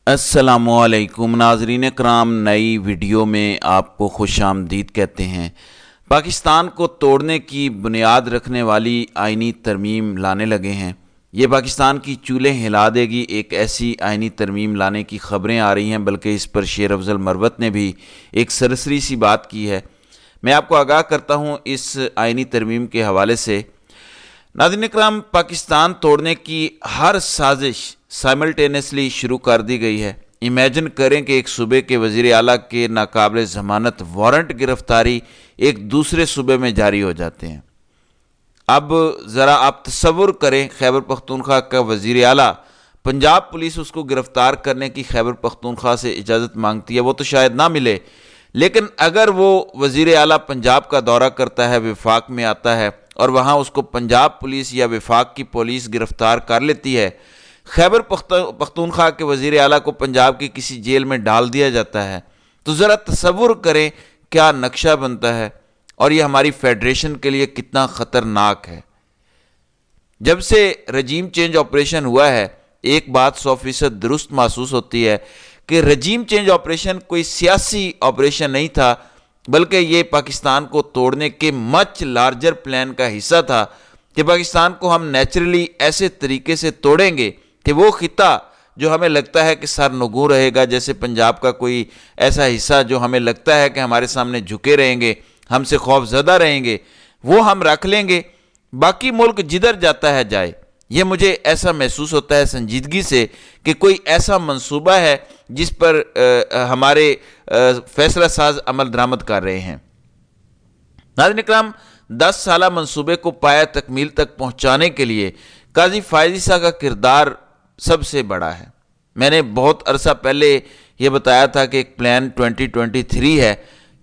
السلام علیکم ناظرین کرام، نئی ویڈیو میں آپ کو خوش آمدید کہتے ہیں۔ پاکستان کو توڑنے کی بنیاد رکھنے والی آئینی ترمیم لانے لگے ہیں۔ یہ پاکستان کی چولیں ہلا دے گی، ایک ایسی آئینی ترمیم لانے کی خبریں آ رہی ہیں، بلکہ اس پر شیر افضل مروت نے بھی ایک سرسری سی بات کی ہے۔ میں آپ کو آگاہ کرتا ہوں اس آئینی ترمیم کے حوالے سے۔ ناظرین کرام، پاکستان توڑنے کی ہر سازش سائملٹینیسلی شروع کر دی گئی ہے۔ امیجن کریں کہ ایک صوبے کے وزیر اعلیٰ کے ناقابل ضمانت وارنٹ گرفتاری ایک دوسرے صوبے میں جاری ہو جاتے ہیں۔ اب ذرا آپ تصور کریں، خیبر پختونخوا کا وزیر اعلیٰ، پنجاب پولیس اس کو گرفتار کرنے کی خیبر پختونخوا سے اجازت مانگتی ہے، وہ تو شاید نہ ملے، لیکن اگر وہ وزیر اعلیٰ پنجاب کا دورہ کرتا ہے، وفاق میں آتا ہے اور وہاں اس کو پنجاب پولیس یا وفاق کی پولیس گرفتار کر لیتی ہے، خیبر پختونخوا کے وزیر اعلیٰ کو پنجاب کی کسی جیل میں ڈال دیا جاتا ہے، تو ذرا تصور کریں کیا نقشہ بنتا ہے، اور یہ ہماری فیڈریشن کے لیے کتنا خطرناک ہے۔ جب سے رجیم چینج آپریشن ہوا ہے، ایک بات 100% درست محسوس ہوتی ہے کہ رجیم چینج آپریشن کوئی سیاسی آپریشن نہیں تھا، بلکہ یہ پاکستان کو توڑنے کے مچ لارجر پلان کا حصہ تھا کہ پاکستان کو ہم نیچرلی ایسے طریقے سے توڑیں گے کہ وہ خطہ جو ہمیں لگتا ہے کہ سرنگوں رہے گا، جیسے پنجاب کا کوئی ایسا حصہ جو ہمیں لگتا ہے کہ ہمارے سامنے جھکے رہیں گے، ہم سے خوف زدہ رہیں گے، وہ ہم رکھ لیں گے، باقی ملک جدھر جاتا ہے جائے۔ یہ مجھے ایسا محسوس ہوتا ہے سنجیدگی سے کہ کوئی ایسا منصوبہ ہے جس پر ہمارے فیصلہ ساز عمل درآمد کر رہے ہیں۔ ناظرین اکرام، 10 سالہ منصوبے کو پایہ تکمیل تک پہنچانے کے لیے قاضی فائز عیسیٰ کا کردار سب سے بڑا ہے۔ میں نے بہت عرصہ پہلے یہ بتایا تھا کہ ایک پلان 2023 ہے،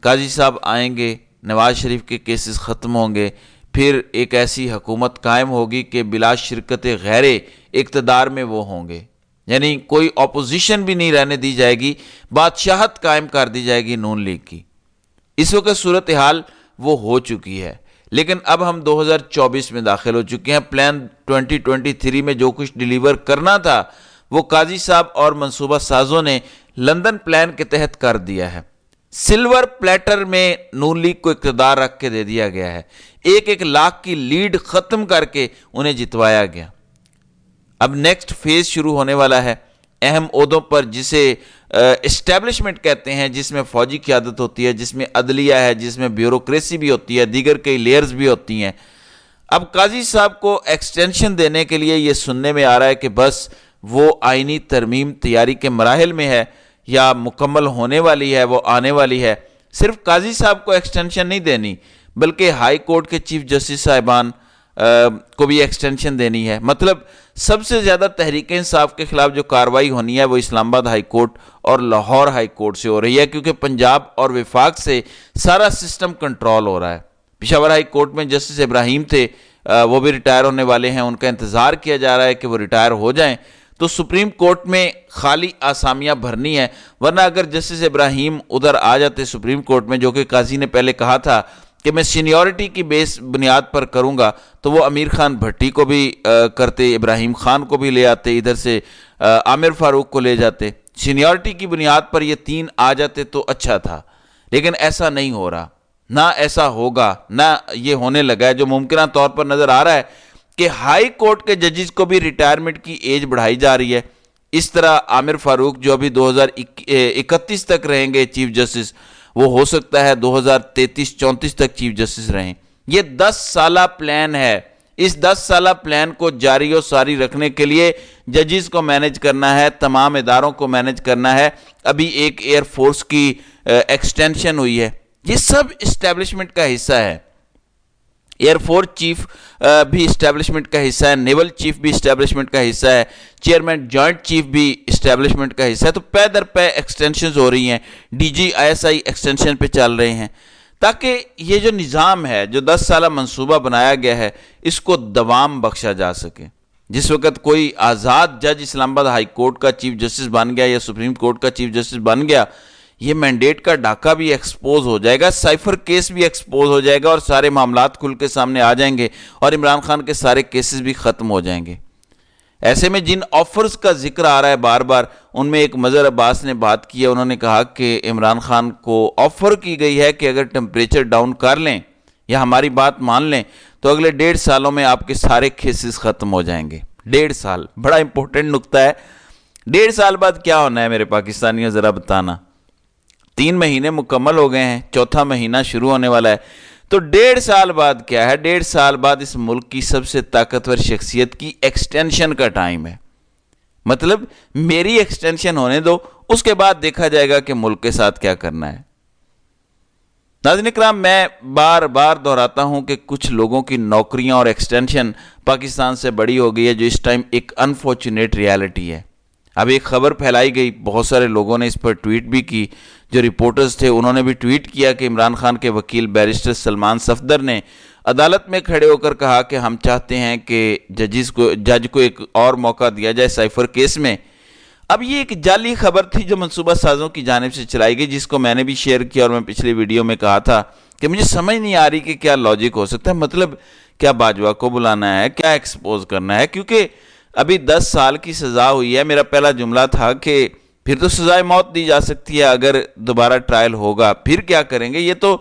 قاضی صاحب آئیں گے، نواز شریف کے کیسز ختم ہوں گے، پھر ایک ایسی حکومت قائم ہوگی کہ بلا شرکت غیر اقتدار میں وہ ہوں گے، یعنی کوئی اپوزیشن بھی نہیں رہنے دی جائے گی، بادشاہت قائم کر دی جائے گی نون لیگ کی۔ اس وقت صورتحال وہ ہو چکی ہے، لیکن اب ہم 2024 میں داخل ہو چکے ہیں۔ پلان 2023 میں جو کچھ ڈیلیور کرنا تھا وہ قاضی صاحب اور منصوبہ سازوں نے لندن پلان کے تحت کر دیا ہے۔ سلور پلیٹر میں نون لیگ کو اقتدار رکھ کے دے دیا گیا ہے، 1 لاکھ کی لیڈ ختم کر کے انہیں جتوایا گیا۔ اب نیکسٹ فیز شروع ہونے والا ہے، اہم عہدوں پر جسے اسٹیبلشمنٹ کہتے ہیں، جس میں فوجی قیادت ہوتی ہے، جس میں عدلیہ ہے، جس میں بیوروکریسی بھی ہوتی ہے، دیگر کئی لیئرز بھی ہوتی ہیں۔ اب قاضی صاحب کو ایکسٹینشن دینے کے لیے یہ سننے میں آ رہا ہے کہ بس وہ آئینی ترمیم تیاری کے مراحل میں ہے یا مکمل ہونے والی ہے، وہ آنے والی ہے۔ صرف قاضی صاحب کو ایکسٹینشن نہیں دینی، بلکہ ہائی کورٹ کے چیف جسٹس صاحبان کو بھی ایکسٹینشن دینی ہے۔ مطلب سب سے زیادہ تحریک انصاف کے خلاف جو کارروائی ہونی ہے وہ اسلام آباد ہائی کورٹ اور لاہور ہائی کورٹ سے ہو رہی ہے، کیونکہ پنجاب اور وفاق سے سارا سسٹم کنٹرول ہو رہا ہے۔ پشاور ہائی کورٹ میں جسٹس ابراہیم تھے، وہ بھی ریٹائر ہونے والے ہیں، ان کا انتظار کیا جا رہا ہے کہ وہ ریٹائر ہو جائیں، تو سپریم کورٹ میں خالی آسامیاں بھرنی ہے، ورنہ اگر جسٹس ابراہیم ادھر آ جاتے سپریم کورٹ میں، جو کہ قاضی نے پہلے کہا تھا کہ میں سینیورٹی کی بیس بنیاد پر کروں گا، تو وہ امیر خان بھٹی کو بھی کرتے، ابراہیم خان کو بھی لے آتے، ادھر سے عامر فاروق کو لے جاتے، سینیورٹی کی بنیاد پر یہ 3 آ جاتے تو اچھا تھا، لیکن ایسا نہیں ہو رہا، نہ ایسا ہوگا، نہ یہ ہونے لگا ہے۔ جو ممکنہ طور پر نظر آ رہا ہے کہ ہائی کورٹ کے ججز کو بھی ریٹائرمنٹ کی ایج بڑھائی جا رہی ہے۔ اس طرح عامر فاروق جو ابھی 2031 تک رہیں گے چیف جسٹس، وہ ہو سکتا ہے 2033-34 تک چیف جسٹس رہیں۔ یہ 10 سالہ پلان ہے، اس 10 سالہ پلان کو جاری و ساری رکھنے کے لیے ججز کو مینج کرنا ہے، تمام اداروں کو مینج کرنا ہے۔ ابھی ایک ایئر فورس کی ایکسٹینشن ہوئی ہے، یہ سب اسٹیبلشمنٹ کا حصہ ہے۔ ایئر فورس چیف بھی اسٹیبلشمنٹ کا حصہ ہے، نیول چیف بھی اسٹیبلشمنٹ کا حصہ ہے، چیئرمین جوائنٹ چیف بھی اسٹیبلشمنٹ کا حصہ ہے، تو پے در پے ایکسٹینشنز ہو رہی ہیں، ڈی جی ISI ایکسٹینشن پہ چل رہے ہیں، تاکہ یہ جو نظام ہے، جو 10 سالہ منصوبہ بنایا گیا ہے، اس کو دوام بخشا جا سکے۔ جس وقت کوئی آزاد جج اسلام آباد ہائی کورٹ کا چیف جسٹس بن گیا یا سپریم کورٹ کا چیف جسٹس بن گیا، یہ مینڈیٹ کا ڈاکہ بھی ایکسپوز ہو جائے گا، سائفر کیس بھی ایکسپوز ہو جائے گا، اور سارے معاملات کھل کے سامنے آ جائیں گے، اور عمران خان کے سارے کیسز بھی ختم ہو جائیں گے۔ ایسے میں جن آفرز کا ذکر آ رہا ہے بار بار، ان میں ایک مظہر عباس نے بات کی ہے. انہوں نے کہا کہ عمران خان کو آفر کی گئی ہے کہ اگر ٹمپریچر ڈاؤن کر لیں یا ہماری بات مان لیں تو اگلے 1.5 سالوں میں آپ کے سارے کیسز ختم ہو جائیں گے. 1.5 سال بڑا امپورٹنٹ نقطہ ہے. 1.5 سال بعد کیا ہونا ہے میرے پاکستانیوں، ذرا بتانا. 3 مہینے مکمل ہو گئے ہیں، 4تھا مہینہ شروع ہونے والا ہے. تو 1.5 سال بعد کیا ہے؟ 1.5 سال بعد اس ملک کی سب سے طاقتور شخصیت کی ایکسٹینشن کا ٹائم ہے. مطلب میری ایکسٹینشن ہونے دو، اس کے بعد دیکھا جائے گا کہ ملک کے ساتھ کیا کرنا ہے. ناظرین کرام، میں بار بار دہراتا ہوں کہ کچھ لوگوں کی نوکریاں اور ایکسٹینشن پاکستان سے بڑی ہو گئی ہے، جو اس ٹائم ایک انفارچونیٹ ریالٹی ہے. اب ایک خبر پھیلائی گئی، بہت سارے لوگوں نے اس پر ٹویٹ بھی کی. جو رپورٹرز تھے انہوں نے بھی ٹویٹ کیا کہ عمران خان کے وکیل بیرسٹر سلمان صفدر نے عدالت میں کھڑے ہو کر کہا کہ ہم چاہتے ہیں کہ جج کو ایک اور موقع دیا جائے سائفر کیس میں. اب یہ ایک جعلی خبر تھی جو منصوبہ سازوں کی جانب سے چلائی گئی، جس کو میں نے بھی شیئر کیا اور میں پچھلی ویڈیو میں کہا تھا کہ مجھے سمجھ نہیں آ رہی کہ کیا لاجک ہو سکتا ہے. مطلب کیا باجوہ کو بلانا ہے، کیا ایکسپوز کرنا ہے؟ کیونکہ ابھی 10 سال کی سزا ہوئی ہے. میرا پہلا جملہ تھا کہ پھر تو سزائے موت دی جا سکتی ہے اگر دوبارہ ٹرائل ہوگا. پھر کیا کریں گے؟ یہ تو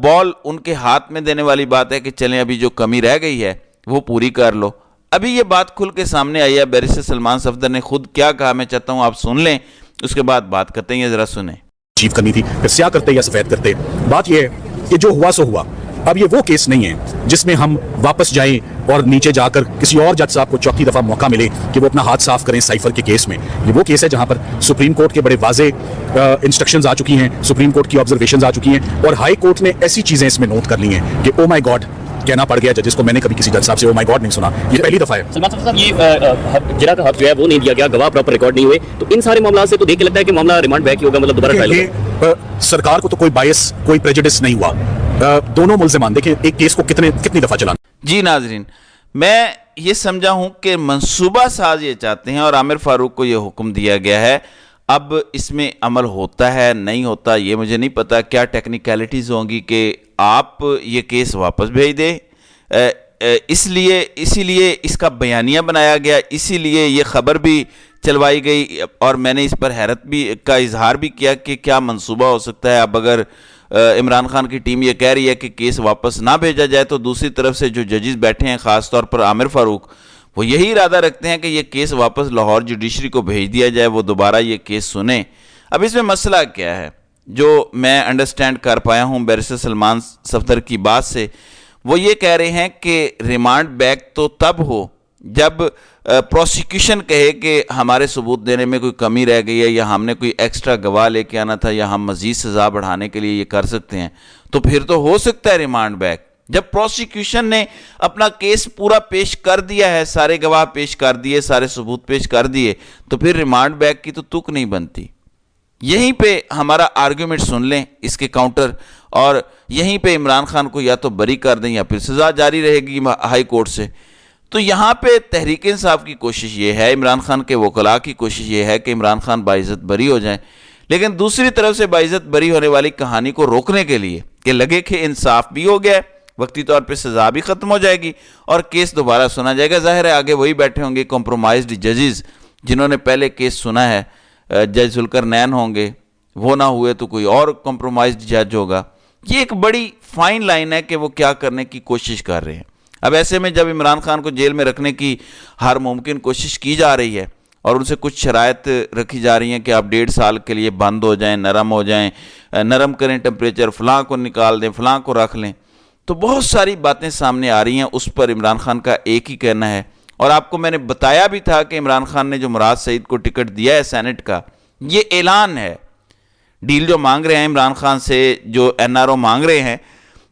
بال ان کے ہاتھ میں دینے والی بات ہے کہ چلیں ابھی جو کمی رہ گئی ہے وہ پوری کر لو. ابھی یہ بات کھل کے سامنے آئی ہے. بیرسٹر سلمان صفدر نے خود کیا کہا میں چاہتا ہوں آپ سن لیں، اس کے بعد بات کرتے ہیں. یہ ذرا سنیں. چیف کرنی تھی، پھر سیاہ کرتے یا سفید کرتے. بات یہ ہے کہ جو ہوا سو ہوا. اب یہ وہ کیس نہیں ہے جس میں ہم واپس جائیں اور نیچے جا کر کسی اور جج صاحب کو چوتھی دفعہ موقع ملے کہ وہ اپنا ہاتھ صاف کریں سائفر کے کیس میں. یہ وہ کیس ہے جہاں پر سپریم کورٹ کے بڑے واضح انسٹرکشنز آ چکی ہیں، سپریم کورٹ کی آبزرویشنز آ چکی ہیں، اور ہائی کورٹ نے ایسی چیزیں اس میں نوٹ کر لی ہیں کہ او مائی گاڈ کہنا پڑ گیا ججز کو. میں نے کبھی کسی جج صاحب سے او مائی گاڈ نہیں سنا، یہ پہلی دفعہ ہے. سلمان صاحب یہ جرا کا حق جو ہے وہ نہیں دیا گیا، گواہ پراپر ریکارڈ نہیں ہوئے، تو ان سارے معاملات سے تو دیکھ کے لگتا ہے کہ معاملہ ریمانڈ بیک ہی ہوگا، مطلب دوبارہ ٹرائل ہوگا. سرکار کو تو کوئی بائس، کوئی پریجڈس نہیں ہوا. دونوں ملزمان دیکھیں ایک کیس کو کتنی دفعہ چلانا. جی ناظرین، میں یہ سمجھا ہوں کہ منصوبہ ساز یہ چاہتے ہیں اور عامر فاروق کو یہ حکم دیا گیا ہے. اب اس میں عمل ہوتا ہے نہیں ہوتا یہ مجھے نہیں پتا، کیا ٹیکنیکلٹیز ہوں گی کہ آپ یہ کیس واپس بھیج دیں. اسی لیے اس کا بیانیہ بنایا گیا، اسی لیے یہ خبر بھی چلوائی گئی، اور میں نے اس پر حیرت بھی کا اظہار بھی کیا کہ کیا منصوبہ ہو سکتا ہے. اب اگر عمران خان کی ٹیم یہ کہہ رہی ہے کہ کیس واپس نہ بھیجا جائے تو دوسری طرف سے جو ججز بیٹھے ہیں، خاص طور پر عامر فاروق، وہ یہی ارادہ رکھتے ہیں کہ یہ کیس واپس لاہور جوڈیشری کو بھیج دیا جائے، وہ دوبارہ یہ کیس سنیں. اب اس میں مسئلہ کیا ہے جو میں انڈرسٹینڈ کر پایا ہوں بیرسٹر سلمان صفدر کی بات سے، وہ یہ کہہ رہے ہیں کہ ریمانڈ بیک تو تب ہو جب پروسیکیوشن کہے کہ ہمارے ثبوت دینے میں کوئی کمی رہ گئی ہے، یا ہم نے کوئی ایکسٹرا گواہ لے کے آنا تھا، یا ہم مزید سزا بڑھانے کے لیے یہ کر سکتے ہیں، تو پھر تو ہو سکتا ہے ریمانڈ بیک. جب پروسیکیوشن نے اپنا کیس پورا پیش کر دیا ہے، سارے گواہ پیش کر دیے، سارے ثبوت پیش کر دیے، تو پھر ریمانڈ بیک کی تو تک نہیں بنتی. یہیں پہ ہمارا آرگیومنٹ سن لیں اس کے کاؤنٹر، اور یہیں پہ عمران خان کو یا تو بری کر دیں یا پھر سزا جاری رہے گی ہائی کورٹ سے. تو یہاں پہ تحریک انصاف کی کوشش یہ ہے، عمران خان کے وکلاء کی کوشش یہ ہے کہ عمران خان باعزت بری ہو جائیں، لیکن دوسری طرف سے باعزت بری ہونے والی کہانی کو روکنے کے لیے کہ لگے کہ انصاف بھی ہو گیا، وقتی طور پہ سزا بھی ختم ہو جائے گی اور کیس دوبارہ سنا جائے گا. ظاہر ہے آگے وہی بیٹھے ہوں گے کمپرومائزڈ ججز جنہوں نے پہلے کیس سنا ہے، جج ذوالقرنین ہوں گے، وہ نہ ہوئے تو کوئی اور کمپرومائزڈ جج ہوگا. یہ ایک بڑی فائن لائن ہے کہ وہ کیا کرنے کی کوشش کر رہے ہیں. اب ایسے میں جب عمران خان کو جیل میں رکھنے کی ہر ممکن کوشش کی جا رہی ہے اور ان سے کچھ شرائط رکھی جا رہی ہیں کہ آپ 1.5 سال کے لیے بند ہو جائیں، نرم ہو جائیں، نرم کریں ٹمپریچر، فلاں کو نکال دیں، فلاں کو رکھ لیں، تو بہت ساری باتیں سامنے آ رہی ہیں. اس پر عمران خان کا ایک ہی کہنا ہے، اور آپ کو میں نے بتایا بھی تھا کہ عمران خان نے جو مراد سعید کو ٹکٹ دیا ہے سینٹ کا، یہ اعلان ہے. ڈیل جو مانگ رہے ہیں عمران خان سے، جو NRO مانگ رہے ہیں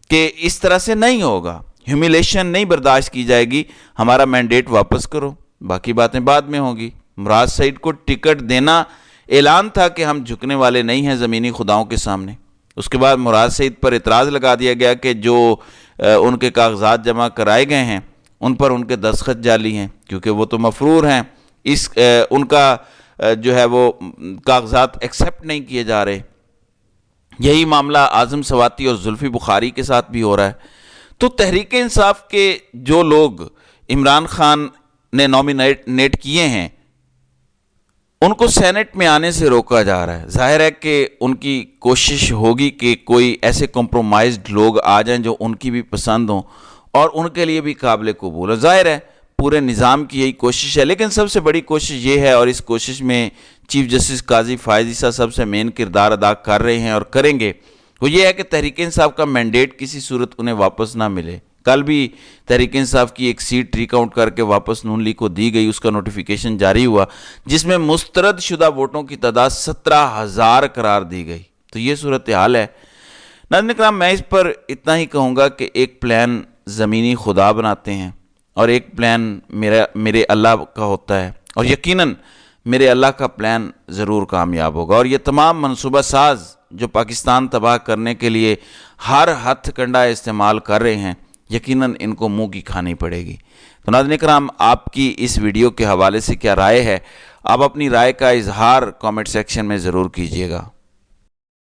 کہ اس طرح سے نہیں ہوگا، ہیومیلیشن نہیں برداشت کی جائے گی، ہمارا مینڈیٹ واپس کرو، باقی باتیں بعد میں ہوں گی. مراد سعید کو ٹکٹ دینا اعلان تھا کہ ہم جھکنے والے نہیں ہیں زمینی خداؤں کے سامنے. اس کے بعد مراد سعید پر اعتراض لگا دیا گیا کہ جو ان کے کاغذات جمع کرائے گئے ہیں ان پر ان کے دستخط جعلی ہیں، کیونکہ وہ تو مفرور ہیں، ان کا جو ہے وہ کاغذات ایکسیپٹ نہیں کیے جا رہے. یہی معاملہ اعظم سواتی اور زلفی بخاری کے ساتھ بھی ہو رہا ہے. تو تحریک انصاف کے جو لوگ عمران خان نے نامینیٹ کیے ہیں ان کو سینٹ میں آنے سے روکا جا رہا ہے۔ ظاہر ہے کہ ان کی کوشش ہوگی کہ کوئی ایسے کمپرومائزڈ لوگ آ جائیں جو ان کی بھی پسند ہوں اور ان کے لیے بھی قابل قبول ہو۔ ظاہر ہے پورے نظام کی یہی کوشش ہے، لیکن سب سے بڑی کوشش یہ ہے، اور اس کوشش میں چیف جسٹس قاضی فائز عیسیٰ سب سے مین کردار ادا کر رہے ہیں اور کریں گے، وہ یہ ہے کہ تحریک انصاف کا مینڈیٹ کسی صورت انہیں واپس نہ ملے۔ کل بھی تحریک انصاف کی ایک سیٹ ریکاؤنٹ کر کے واپس نون لیگ کو دی گئی، اس کا نوٹیفیکیشن جاری ہوا جس میں مسترد شدہ ووٹوں کی تعداد 17,000 قرار دی گئی۔ تو یہ صورتحال ہے۔ ناظرین کرام، میں اس پر اتنا ہی کہوں گا کہ ایک پلان زمینی خدا بناتے ہیں اور ایک پلان میرے اللہ کا ہوتا ہے، اور یقیناً میرے اللہ کا پلان ضرور کامیاب ہوگا، اور یہ تمام منصوبہ ساز جو پاکستان تباہ کرنے کے لیے ہر ہتھ کنڈا استعمال کر رہے ہیں، یقیناً ان کو منہ کی کھانی پڑے گی۔ تو ناظرین کرام، آپ کی اس ویڈیو کے حوالے سے کیا رائے ہے؟ آپ اپنی رائے کا اظہار کامنٹ سیکشن میں ضرور کیجیے گا۔